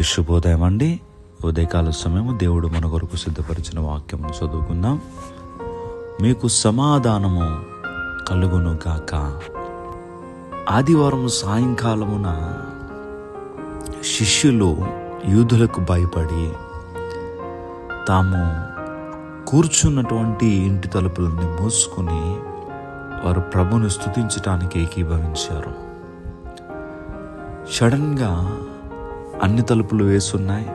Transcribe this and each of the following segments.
అందరికీ శుభోదయం అండి. ఉదయకాల సమయము దేవుడు మన కొరకు సిద్ధపరిచిన వాక్యం చదువుకుందాం. మీకు సమాధానము కలుగును గాక. ఆదివారం సాయంకాలమున శిష్యులు యూదులకు భయపడి తాము కూర్చున్నటువంటి ఇంటి తలుపులని మూసుకుని వారు ప్రభును స్తుతించటానికి ఏకీభవించారు. సడన్గా అన్ని తలుపులు వేసున్నాయి.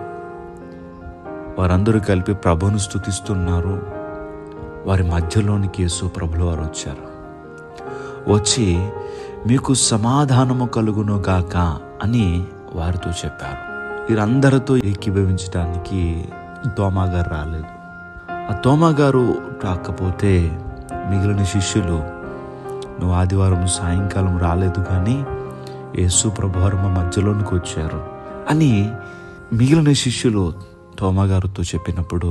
వారందరూ కలిపి ప్రభును స్తుతిస్తున్నారు. వారి మధ్యలోనికి యేసు ప్రభుల వారు వచ్చారు. వచ్చి మీకు సమాధానము కలుగును గాక అని వారితో చెప్పారు. వీరందరితో ఏకీభవించడానికి తోమా గారు రాలేదు. ఆ తోమా గారు రాకపోతే మిగిలిన శిష్యులు, నువ్వు ఆదివారం సాయంకాలం రాలేదు కానీ యేసు ప్రభువారు మా మధ్యలోనికి వచ్చారు అని మిగిలిన శిష్యులు తోమా గారితో చెప్పినప్పుడు,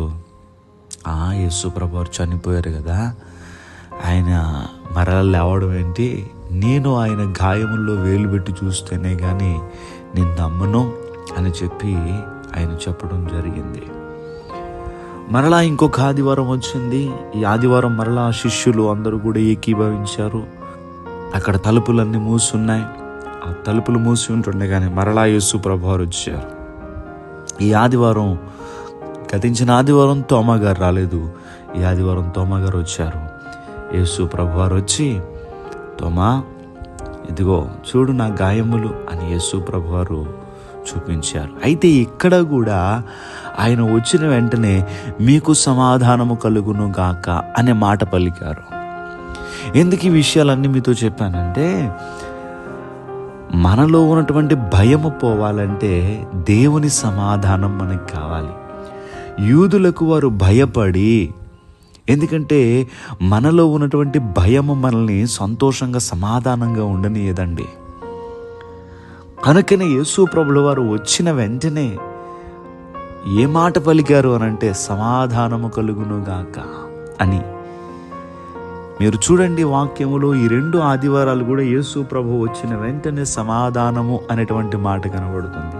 యేసు ప్రభువారు చనిపోయారు కదా, ఆయన మరలా లేవడం ఏంటి, నేను ఆయన గాయముల్లో వేలు పెట్టి చూస్తేనే కానీ నేను నమ్మను అని చెప్పి ఆయన చెప్పడం జరిగింది. మరలా ఇంకొక ఆదివారం వచ్చింది. ఈ ఆదివారం మరలా శిష్యులు అందరూ కూడా ఏకీభవించారు. అక్కడ తలుపులన్నీ మూసున్నాయి. ఆ తలుపులు మూసి ఉంటుండగానే మరలా యేసు ప్రభువారు వచ్చారు. ఈ ఆదివారం, గతించిన ఆదివారం తోమా గారు రాలేదు. ఈ ఆదివారం తోమా గారు వచ్చారు. యేసు ప్రభువారు వచ్చి, తోమా ఇదిగో చూడు నా గాయములు అని యేసు ప్రభువారు చూపించారు. అయితే ఇక్కడ కూడా ఆయన వచ్చిన వెంటనే మీకు సమాధానము కలుగును గాక అనే మాట పలికారు. ఎందుకు ఈ విషయాలన్నీ మీతో చెప్పానంటే, మనలో ఉన్నటువంటి భయము పోవాలంటే దేవుని సమాధానం మనకు కావాలి. యూదులకు వారు భయపడి, ఎందుకంటే మనలో ఉన్నటువంటి భయము మనల్ని సంతోషంగా సమాధానంగా ఉండనియదండి. కనుకనే యేసు ప్రభుల వారు వచ్చిన వెంటనే ఏ మాట పలికారు అనంటే సమాధానము కలుగును గాక అని. మీరు చూడండి వాక్యములో ఈ 2 ఆదివారాలు కూడా యేసు ప్రభు వచ్చిన వెంటనే సమాధానము అనేటువంటి మాట కనబడుతుంది.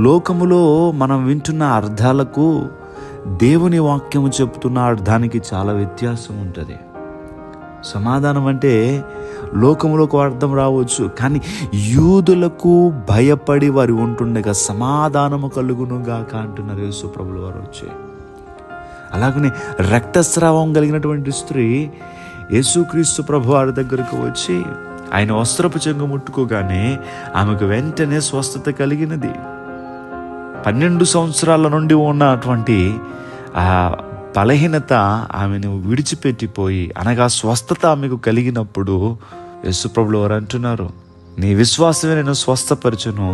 లోకములో మనం వింటున్న అర్థాలకు దేవుని వాక్యము చెప్తున్న అర్థానికి చాలా వ్యత్యాసం ఉంటుంది. సమాధానం అంటే లోకములో ఒక అర్థం రావచ్చు, కానీ యూదులకు భయపడి వారు ఉంటుండగా సమాధానము కలుగును గాక అంటున్నారు యేసు ప్రభుల వారు వచ్చి. అలాగనే రక్తస్రావం కలిగినటువంటి స్త్రీ యేసుక్రీస్తు ప్రభు వారి దగ్గరకు వచ్చి ఆయన వస్త్రపు చెంగు ముట్టుకోగానే ఆమెకు వెంటనే స్వస్థత కలిగినది. 12 సంవత్సరాల నుండి ఉన్నటువంటి ఆ బలహీనత ఆమెను విడిచిపెట్టిపోయి, అనగా స్వస్థత ఆమెకు కలిగినప్పుడు యేసు ప్రభువు వారు అంటున్నారు, నీ విశ్వాసమే నేను స్వస్థపరచును,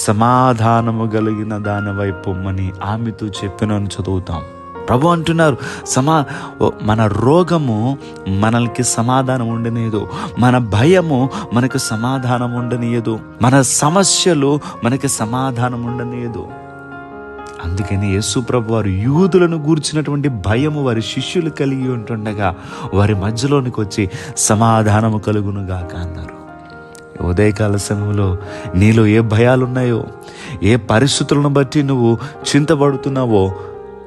సమాధానము కలిగిన దాని వైపు అని ఆమెతో చెప్పినని చదువుతాం. ప్రభు అంటున్నారు, మన రోగము మనకి సమాధానం ఉండనీయదు, మన భయము మనకు సమాధానం ఉండనీయదు, మన సమస్యలు మనకి సమాధానం ఉండనీయదు. అందుకని యేసు ప్రభు వారు యూదులను గూర్చినటువంటి భయము వారి శిష్యులు కలిగి ఉంటుండగా వారి మధ్యలోనికి వచ్చి సమాధానము కలుగును గాక అన్నారు. ఉదయకాల సమయంలో నీలో ఏ భయాలున్నాయో, ఏ పరిస్థితులను బట్టి నువ్వు చింతపడుతున్నావో,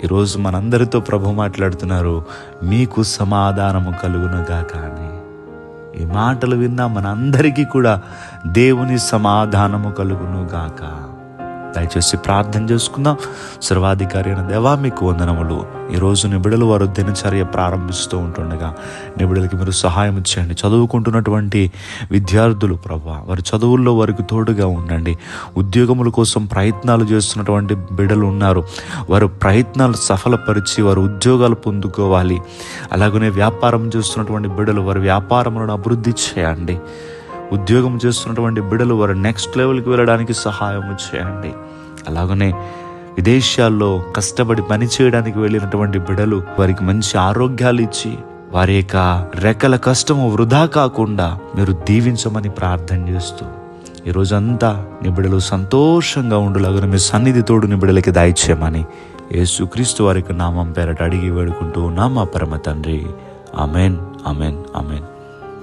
ఈరోజు మనందరితో ప్రభు మాట్లాడుతున్నారు, మీకు సమాధానము కలుగును గాక అని. ఈ మాటలు విన్నా మనందరికీ కూడా దేవుని సమాధానము కలుగును గాక. దయచేసి ప్రార్థన చేసుకుందాం. సర్వాధికారి అయిన దేవా, మీకు వందనములు. ఈరోజు నిబిడలు వారు దినచర్య ప్రారంభిస్తూ ఉంటుండగా నిబిడలకి మీరు సహాయం చేయండి. చదువుకుంటున్నటువంటి విద్యార్థులు ప్రభా, వారి చదువుల్లో వారికి తోడుగా ఉండండి. ఉద్యోగముల కోసం ప్రయత్నాలు చేస్తున్నటువంటి బిడ్డలు ఉన్నారు, వారు ప్రయత్నాలు సఫలపరిచి వారు ఉద్యోగాలు పొందుకోవాలి. అలాగనే వ్యాపారం చేస్తున్నటువంటి బిడ్డలు వారి వ్యాపారములను అభివృద్ధి చేయండి. ఉద్యోగం చేస్తున్నటువంటి బిడ్డలు వారు నెక్స్ట్ లెవెల్కి వెళ్ళడానికి సహాయం చేయండి. అలాగనే విదేశాల్లో కష్టపడి పని చేయడానికి వెళ్ళినటువంటి బిడ్డలు వారికి మంచి ఆరోగ్యాలు ఇచ్చి వారి యొక్క రెక్కల కష్టము వృధా కాకుండా మీరు దీవించమని ప్రార్థన చేస్తూ ఈ రోజంతా నీ బిడ్డలు సంతోషంగా ఉండులాగా మీ సన్నిధి తోడు నీ బిడ్డలకి దయచేయమని యేసుక్రీస్తు వారికి నామం పేరట అడిగి వేడుకుంటూ ఉన్నాం మా పరమ తండ్రి. Amen, amen, amen.